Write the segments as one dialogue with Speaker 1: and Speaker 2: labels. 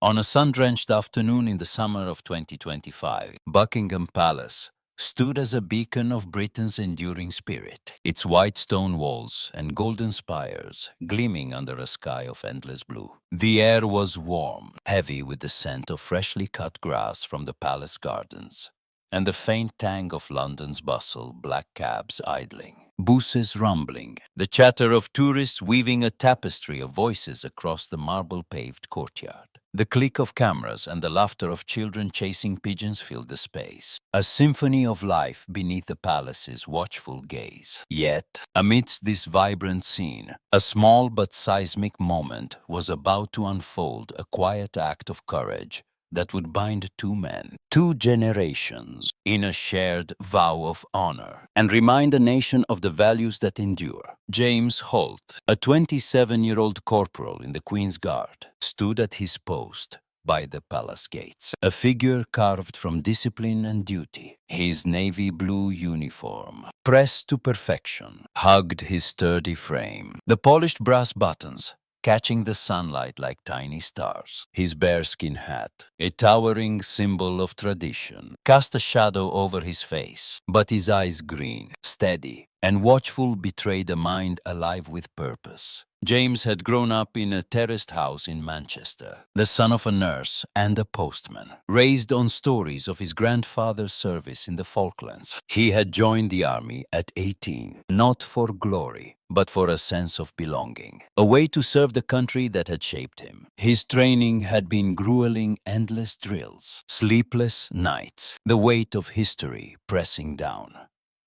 Speaker 1: On a sun-drenched afternoon in the summer of 2025, Buckingham Palace stood as a beacon of Britain's enduring spirit, its white stone walls and golden spires gleaming under a sky of endless blue. The air was warm, heavy with the scent of freshly cut grass from the palace gardens, and the faint tang of London's bustle, black cabs idling, buses rumbling, the chatter of tourists weaving a tapestry of voices across the marble-paved courtyard. The click of cameras and the laughter of children chasing pigeons filled the space, a symphony of life beneath the palace's watchful gaze. Yet, amidst this vibrant scene, a small but seismic moment was about to unfold, a quiet act of courage that would bind two men, two generations, in a shared vow of honor, and remind a nation of the values that endure. James Holt, a 27-year-old corporal in the Queen's Guard, stood at his post by the palace gates, a figure carved from discipline and duty. His navy blue uniform, pressed to perfection, hugged his sturdy frame. The polished brass buttons catching the sunlight like tiny stars. His bearskin hat, a towering symbol of tradition, cast a shadow over his face, but his eyes green, steady, and watchful betrayed a mind alive with purpose. James had grown up in a terraced house in Manchester, the son of a nurse and a postman, raised on stories of his grandfather's service in the Falklands. He had joined the army at 18, not for glory, but for a sense of belonging, a way to serve the country that had shaped him. His training had been grueling, endless drills, sleepless nights, the weight of history pressing down.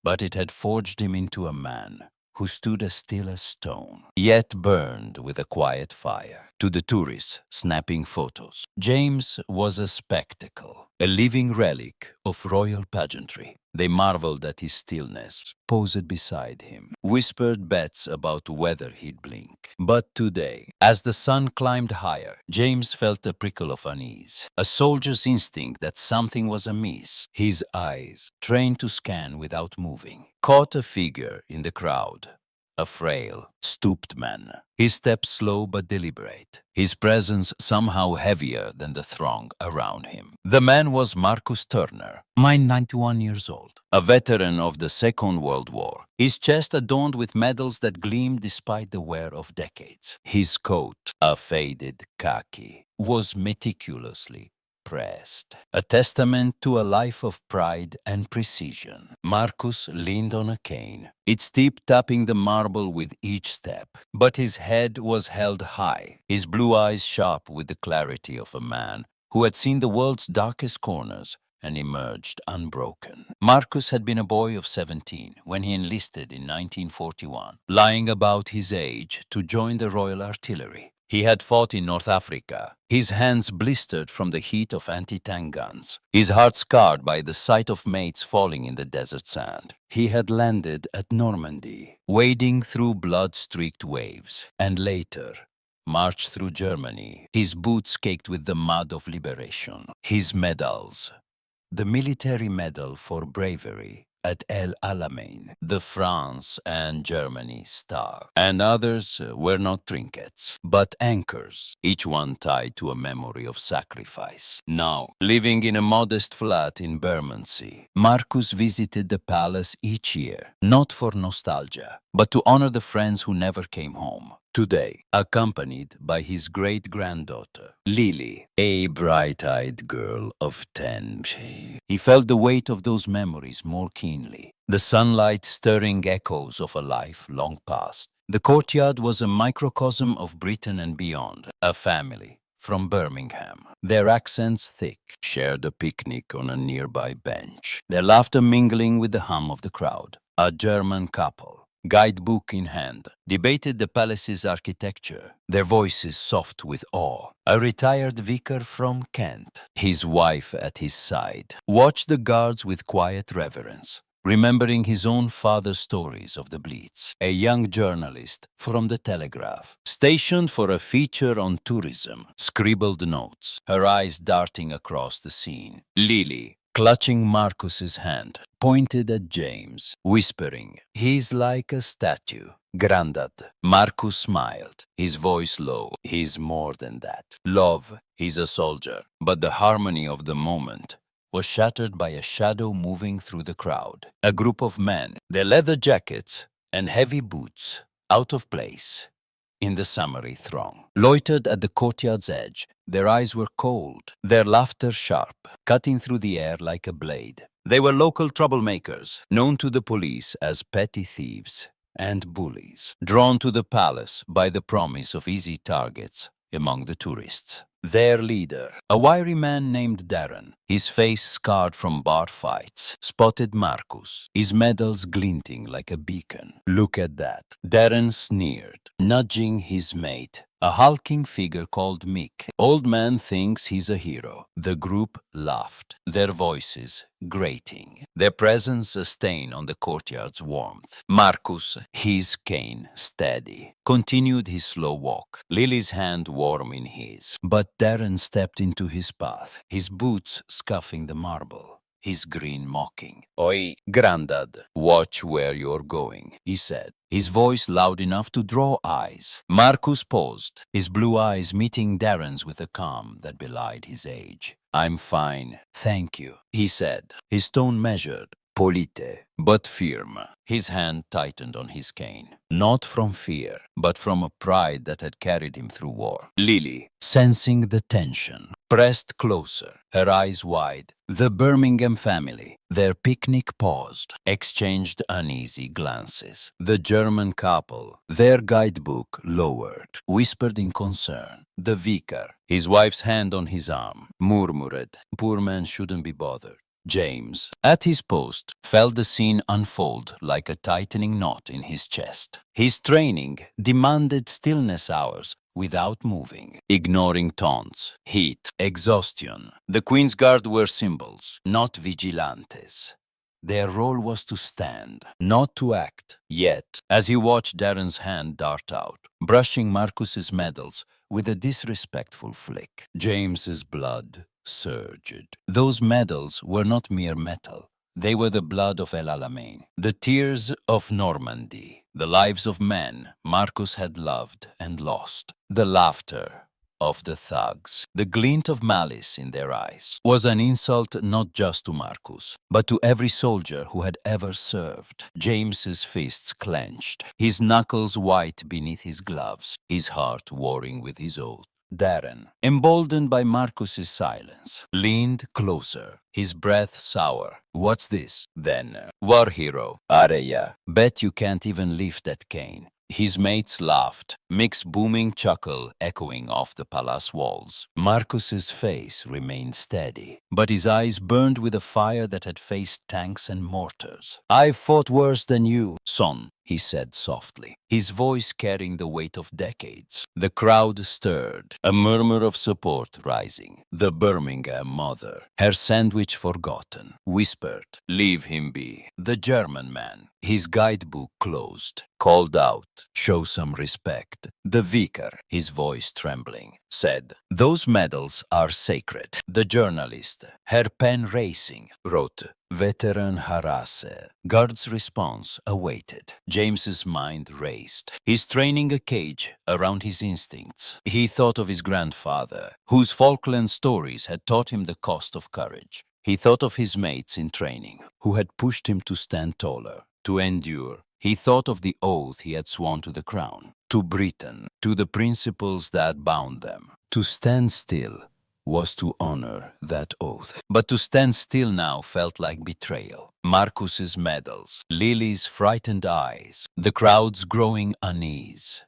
Speaker 1: But it had forged him into a man who stood as still as stone, yet burned with a quiet fire. To the tourists snapping photos, James was a spectacle, a living relic of royal pageantry. They marveled at his stillness, posed beside him, whispered bets about whether he'd blink. But today, as the sun climbed higher, James felt a prickle of unease, a soldier's instinct that something was amiss. His eyes, trained to scan without moving, caught a figure in the crowd. A frail, stooped man, his steps slow but deliberate, his presence somehow heavier than the throng around him. The man was Marcus Turner, 91 years old, a veteran of the Second World War, his chest adorned with medals that gleamed despite the wear of decades. His coat, a faded khaki, was meticulously pressed, a testament to a life of pride and precision. Marcus leaned on a cane, its tip tapping the marble with each step, but his head was held high, his blue eyes sharp with the clarity of a man who had seen the world's darkest corners and emerged unbroken. Marcus had been a boy of 17 when he enlisted in 1941, lying about his age to join the Royal Artillery. He had fought in North Africa, his hands blistered from the heat of anti-tank guns, his heart scarred by the sight of mates falling in the desert sand. He had landed at Normandy, wading through blood-streaked waves, and later marched through Germany, his boots caked with the mud of liberation. His medals: the military medal for bravery at El Alamein, the France and Germany star, and others were not trinkets, but anchors, each one tied to a memory of sacrifice. Now, living in a modest flat in Bermondsey, Marcus visited the palace each year, not for nostalgia, but to honor the friends who never came home. Today, accompanied by his great-granddaughter, Lily, a bright-eyed girl of 10, he felt the weight of those memories more keenly, the sunlight stirring echoes of a life long past. The courtyard was a microcosm of Britain and beyond, a family from Birmingham, their accents thick, shared a picnic on a nearby bench, their laughter mingling with the hum of the crowd. A German couple, guidebook in hand, debated the palace's architecture, their voices soft with awe. A retired vicar from Kent, his wife at his side, watched the guards with quiet reverence, remembering his own father's stories of the Blitz. A young journalist from the Telegraph, stationed for a feature on tourism, scribbled notes, her eyes darting across the scene. Lily, clutching Marcus's hand, pointed at James, whispering, "He's like a statue." Grandad. Marcus smiled, his voice low. He's more than that. Love, he's a soldier. But the harmony of the moment was shattered by a shadow moving through the crowd. A group of men, their leather jackets and heavy boots out of place in the summery throng, loitered at the courtyard's edge. Their eyes were cold, their laughter sharp, cutting through the air like a blade. They were local troublemakers, known to the police as petty thieves and bullies, drawn to the palace by the promise of easy targets among the tourists. Their leader, a wiry man named Darren, his face scarred from bar fights, spotted Marcus, his medals glinting like a beacon. "Look at that," Darren sneered, nudging his mate, a hulking figure called Mick. "Old man thinks he's a hero." The group laughed, their voices grating, their presence a stain on the courtyard's warmth. Marcus, his cane steady, continued his slow walk, Lily's hand warm in his. But Darren stepped into his path, his boots scuffing the marble, his grin mocking. "Oi, Grandad, watch where you're going," he said, his voice loud enough to draw eyes. Marcus paused, his blue eyes meeting Darren's with a calm that belied his age. "I'm fine, thank you," he said, his tone measured, polite, but firm. His hand tightened on his cane, not from fear, but from a pride that had carried him through war. Lily, sensing the tension, pressed closer, her eyes wide. The Birmingham family, their picnic paused, exchanged uneasy glances. The German couple, their guidebook lowered, whispered in concern. The vicar, his wife's hand on his arm, murmured, "Poor man shouldn't be bothered." James, at his post, felt the scene unfold like a tightening knot in his chest. His training demanded stillness hours without moving, ignoring taunts, heat, exhaustion. The Queen's Guard were symbols, not vigilantes. Their role was to stand, not to act. Yet, as he watched Darren's hand dart out, brushing Marcus's medals with a disrespectful flick, James's blood surged. Those medals were not mere metal. They were the blood of El Alamein, the tears of Normandy, the lives of men Marcus had loved and lost, the laughter of the thugs. The glint of malice in their eyes was an insult not just to Marcus, but to every soldier who had ever served. James's fists clenched, his knuckles white beneath his gloves, his heart warring with his oath. Darren, emboldened by Marcus's silence, leaned closer, his breath sour. "What's this?" Then, "War hero, Areya, bet you can't even lift that cane." His mates laughed, Mick's booming chuckle echoing off the palace walls. Marcus's face remained steady, but his eyes burned with a fire that had faced tanks and mortars. "I've fought worse than you, son," he said softly, his voice carrying the weight of decades. The crowd stirred, a murmur of support rising. The Birmingham mother, her sandwich forgotten, whispered, "Leave him be." The German man, his guidebook closed, called out, "Show some respect." The vicar, his voice trembling, said, "Those medals are sacred." The journalist, her pen racing, wrote, "Veteran harasse." Guard's response awaited. James's mind raced. He's training a cage around his instincts. He thought of his grandfather, whose Falkland stories had taught him the cost of courage. He thought of his mates in training, who had pushed him to stand taller, to endure. He thought of the oath he had sworn to the crown, to Britain, to the principles that bound them. To stand still was to honor that oath. But to stand still now felt like betrayal. Marcus's medals, Lily's frightened eyes, the crowd's growing unease.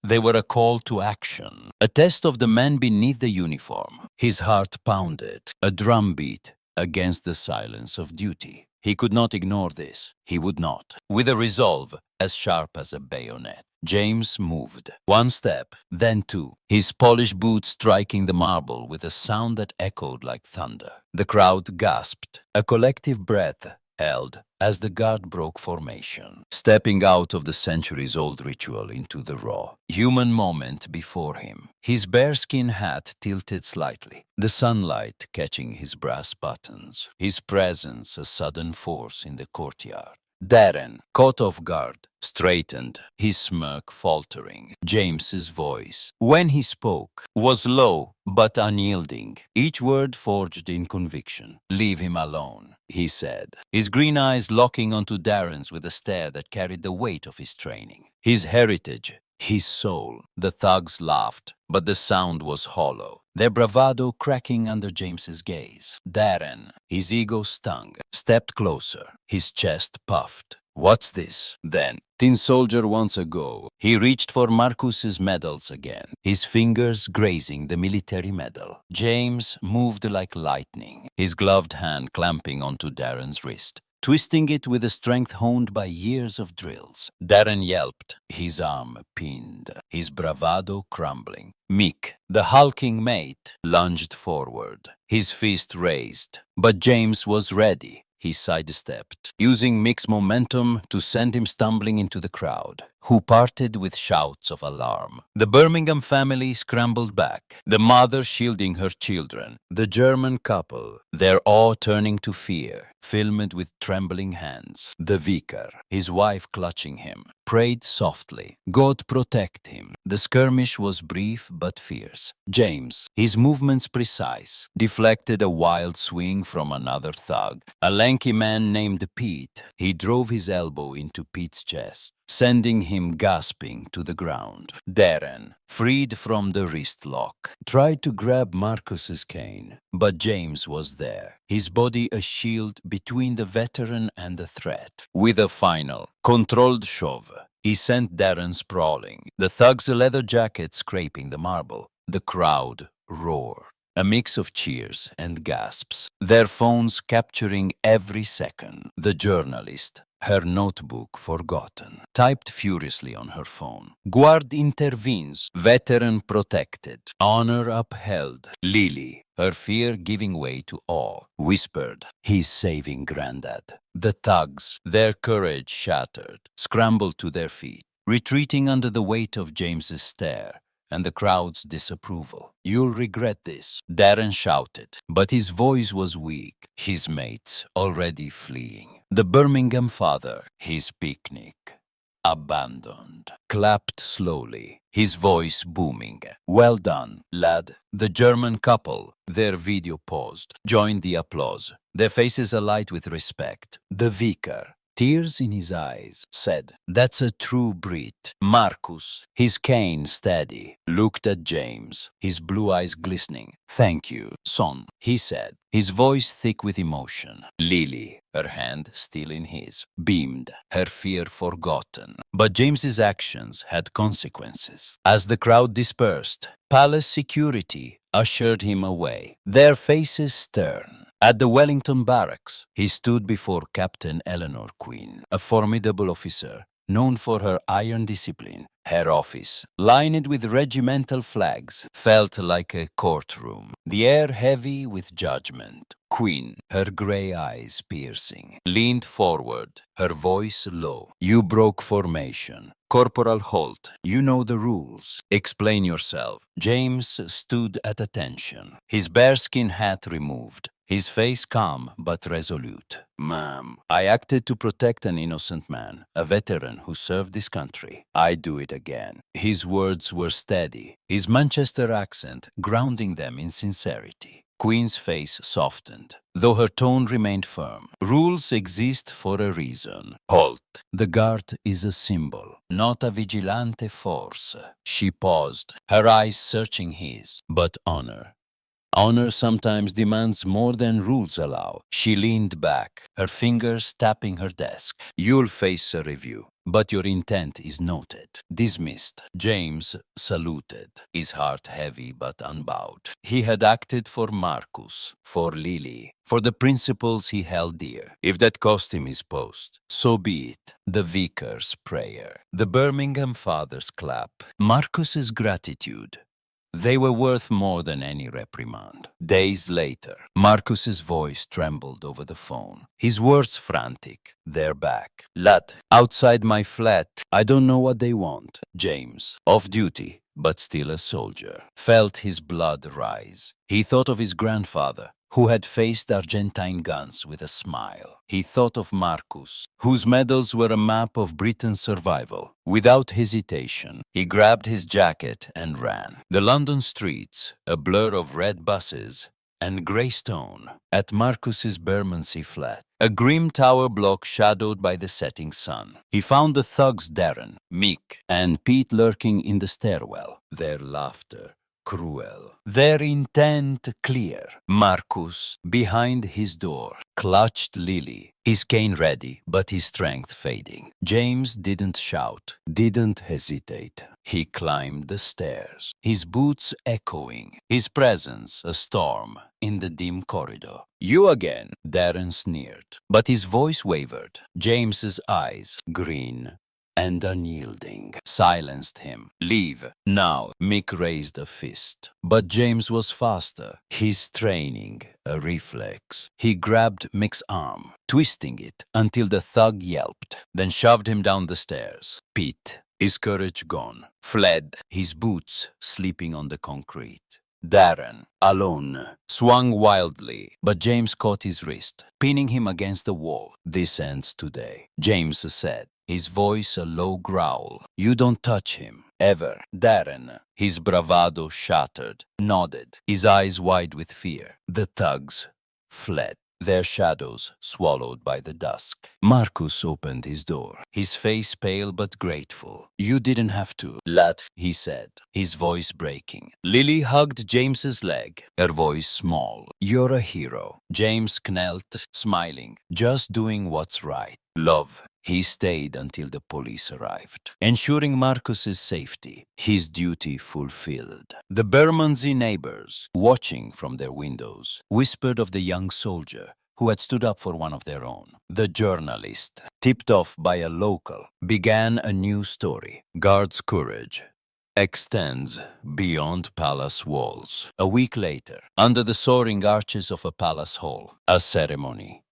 Speaker 1: They were a call to action, a test of the man beneath the uniform. His heart pounded, a drumbeat against the silence of duty. He could not ignore this. He would not. With a resolve as sharp as a bayonet, James moved. One step, then two, his polished boots striking the marble with a sound that echoed like thunder. The crowd gasped, a collective breath held as the guard broke formation, stepping out of the centuries-old ritual into the raw, human moment before him. His bearskin hat tilted slightly, the sunlight catching his brass buttons, his presence a sudden force in the courtyard. Darren, caught off guard, straightened, his smirk faltering. James's voice, when he spoke, was low but unyielding, each word forged in conviction. "Leave him alone," he said, his green eyes locking onto Darren's with a stare that carried the weight of his training. His heritage, his soul. The thugs laughed, but the sound was hollow, their bravado cracking under James's gaze. Darren, his ego stung, stepped closer, his chest puffed. "What's this?" Then, tin soldier once ago, he reached for Marcus's medals again, his fingers grazing the military medal. James moved like lightning, his gloved hand clamping onto Darren's wrist, twisting it with a strength honed by years of drills. Darren yelped, his arm pinned, his bravado crumbling. Mick, the hulking mate, lunged forward, his fist raised. But James was ready. He sidestepped, using Mick's momentum to send him stumbling into the crowd, who parted with shouts of alarm. The Birmingham family scrambled back, the mother shielding her children, the German couple, their awe turning to fear, filmed with trembling hands. The vicar, his wife clutching him, prayed softly, "God protect him." The skirmish was brief but fierce. James, his movements precise, deflected a wild swing from another thug, a lanky man named Pete. He drove his elbow into Pete's chest, sending him gasping to the ground. Darren, freed from the wrist lock, tried to grab Marcus's cane, but James was there, his body a shield between the veteran and the threat. With a final, controlled shove, he sent Darren sprawling, the thug's leather jacket scraping the marble. The crowd roared, a mix of cheers and gasps, their phones capturing every second. The journalist, her notebook forgotten, typed furiously on her phone. "Guard intervenes, veteran protected, honor upheld." Lily, her fear giving way to awe, whispered, "He's saving Grandad." The thugs, their courage shattered, scrambled to their feet, retreating under the weight of James's stare and the crowd's disapproval. "You'll regret this," Darren shouted, but his voice was weak, his mates already fleeing. The Birmingham father, his picnic, abandoned, clapped slowly, his voice booming. "Well done, lad." The German couple, their video paused, joined the applause, their faces alight with respect. The vicar, tears in his eyes, said, "That's a true Brit." Marcus, his cane steady, looked at James, his blue eyes glistening. "Thank you, son," he said, his voice thick with emotion. Lily, her hand still in his, beamed, her fear forgotten. But James's actions had consequences. As the crowd dispersed, palace security ushered him away, their faces stern. At the Wellington barracks, he stood before Captain Eleanor Queen, a formidable officer, known for her iron discipline. Her office, lined with regimental flags, felt like a courtroom, the air heavy with judgment. Queen, her gray eyes piercing, leaned forward, her voice low. "You broke formation. Corporal Holt, you know the rules. Explain yourself." James stood at attention, his bearskin hat removed, his face calm but resolute. "Ma'am, I acted to protect an innocent man, a veteran who served this country. I do it again." His words were steady, his Manchester accent grounding them in sincerity. Queen's face softened, though her tone remained firm. "Rules exist for a reason. Halt. The guard is a symbol, not a vigilante force." She paused, her eyes searching his. "But honor. Honor sometimes demands more than rules allow." She leaned back, her fingers tapping her desk. "You'll face a review, but your intent is noted." Dismissed. James saluted, his heart heavy but unbowed. He had acted for Marcus, for Lily, for the principles he held dear. If that cost him his post, so be it. The vicar's prayer, the Birmingham father's clap, Marcus's gratitude. They were worth more than any reprimand. Days later, Marcus's voice trembled over the phone, his words frantic. "They're back. Lad, outside my flat, I don't know what they want." James, off duty, but still a soldier, felt his blood rise. He thought of his grandfather, who had faced Argentine guns with a smile. He thought of Marcus, whose medals were a map of Britain's survival. Without hesitation, he grabbed his jacket and ran. The London streets, a blur of red buses and grey stone, at Marcus's Bermondsey flat, a grim tower block shadowed by the setting sun. He found the thugs Darren, Mick, and Pete lurking in the stairwell, their laughter cruel, their intent clear. Marcus, behind his door, clutched Lily, his cane ready, but his strength fading. James didn't shout, didn't hesitate. He climbed the stairs, his boots echoing, his presence a storm in the dim corridor. "You again," Darren sneered, but his voice wavered. James's eyes, green and unyielding, silenced him. "Leave now." Mick raised a fist, but James was faster, his training a reflex. He grabbed Mick's arm, twisting it until the thug yelped, then shoved him down the stairs. Pete, his courage gone, fled, his boots sleeping on the concrete. Darren, alone, swung wildly, but James caught his wrist, pinning him against the wall. "This ends today," James said, his voice a low growl. "You don't touch him, ever." Darren, his bravado shattered, nodded, his eyes wide with fear. The thugs fled, their shadows swallowed by the dusk. Marcus opened his door, his face pale but grateful. "You didn't have to, lad," he said, his voice breaking. Lily hugged James's leg, her voice small. "You're a hero." James knelt, smiling, just doing what's right. "Love." He stayed until the police arrived, ensuring Marcus's safety, his duty fulfilled. The Bermondsey neighbors, watching from their windows, whispered of the young soldier who had stood up for one of their own. The journalist, tipped off by a local, began a new story. Guard's courage extends beyond palace walls. A week later, under the soaring arches of a palace hall, a ceremony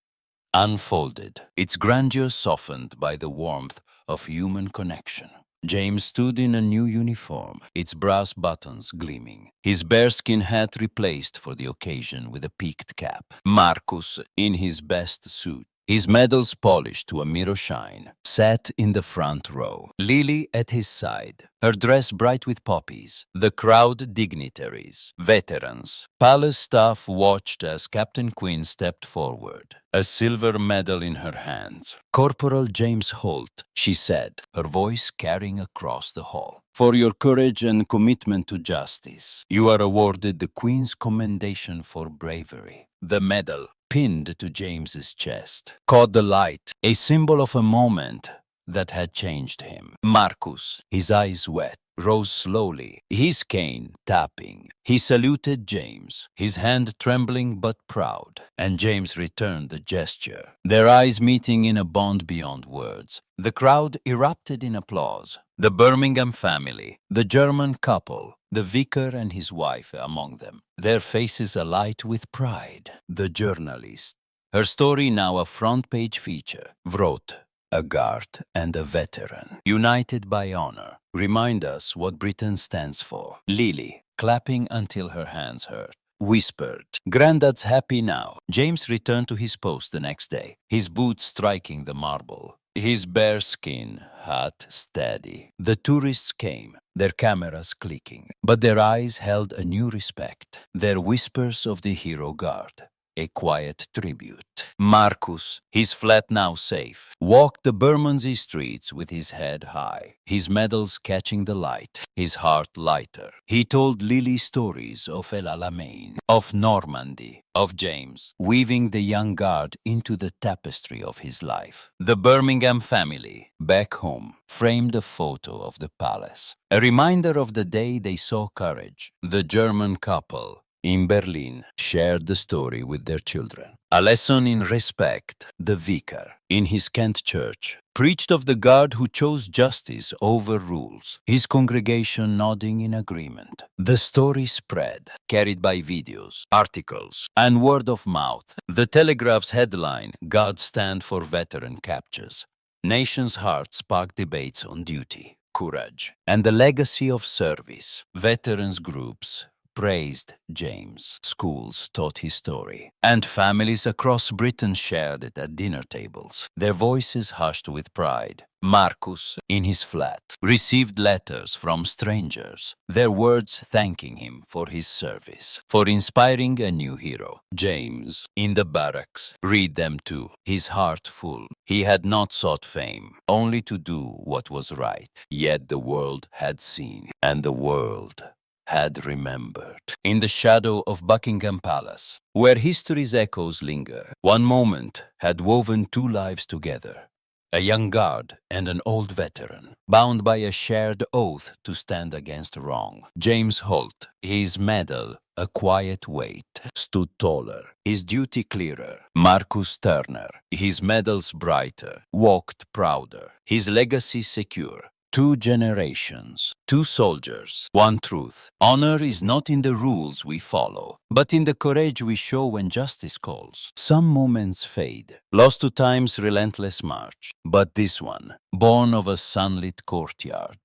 Speaker 1: unfolded, its grandeur softened by the warmth of human connection. James stood in a new uniform, its brass buttons gleaming, his bearskin hat replaced for the occasion with a peaked cap. Marcus, in his best suit, his medals polished to a mirror shine, sat in the front row. Lily at his side, her dress bright with poppies. The crowd dignitaries, veterans. Palace staff watched as Captain Quinn stepped forward, a silver medal in her hands. "Corporal James Holt," she said, her voice carrying across the hall. "For your courage and commitment to justice, you are awarded the Queen's Commendation for Bravery." The medal, pinned to James's chest, caught the light, a symbol of a moment that had changed him. Marcus, his eyes wet, rose slowly, his cane tapping. He saluted James, his hand trembling but proud, and James returned the gesture, their eyes meeting in a bond beyond words. The crowd erupted in applause. The Birmingham family, the German couple, the vicar and his wife among them, their faces alight with pride. The journalist, her story now a front-page feature, wrote, "A guard and a veteran, united by honor, remind us what Britain stands for." Lily, clapping until her hands hurt, whispered, "Grandad's happy now." James returned to his post the next day, his boots striking the marble, his bearskin hat steady. The tourists came, their cameras clicking, but their eyes held a new respect, their whispers of the hero guard. A quiet tribute. Marcus, his flat now safe, walked the Bermondsey streets with his head high, his medals catching the light, his heart lighter. He told Lily stories of El Alamein, of Normandy, of James, weaving the young guard into the tapestry of his life. The Birmingham family, back home, framed a photo of the palace, a reminder of the day they saw courage. The German couple, in Berlin, shared the story with their children. A lesson in respect. The vicar, in his Kent church, preached of the guard who chose justice over rules, his congregation nodding in agreement. The story spread, carried by videos, articles, and word of mouth. The Telegraph's headline, "God Stand for Veteran Captures." Nation's heart sparked debates on duty. courage, and the legacy of service. Veterans groups praised James. Schools taught his story, and families across Britain shared it at dinner tables, their voices hushed with pride. Marcus, in his flat, received letters from strangers, their words thanking him for his service, for inspiring a new hero. James, in the barracks, read them too, his heart full. He had not sought fame, only to do what was right. Yet the world had seen, and the world had remembered. In the shadow of Buckingham Palace, where history's echoes linger, one moment had woven two lives together. A young guard and an old veteran, bound by a shared oath to stand against wrong. James Holt, his medal a quiet weight, stood taller, his duty clearer. Marcus Turner, his medals brighter, walked prouder, his legacy secure. Two generations, two soldiers, one truth. Honor is not in the rules we follow, but in the courage we show when justice calls. Some moments fade, lost to time's relentless march. But this one, born of a sunlit courtyard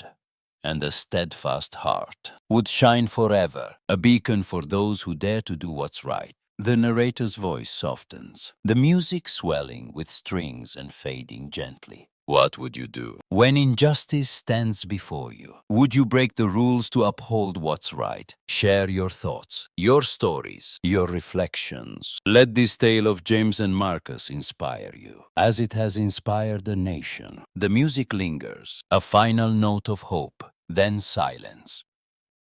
Speaker 1: and a steadfast heart, would shine forever, a beacon for those who dare to do what's right. The narrator's voice softens, the music swelling with strings and fading gently. What would you do when injustice stands before you? Would you break the rules to uphold what's right? Share your thoughts, your stories, your reflections. Let this tale of James and Marcus inspire you, as it has inspired the nation. The music lingers, a final note of hope, then silence.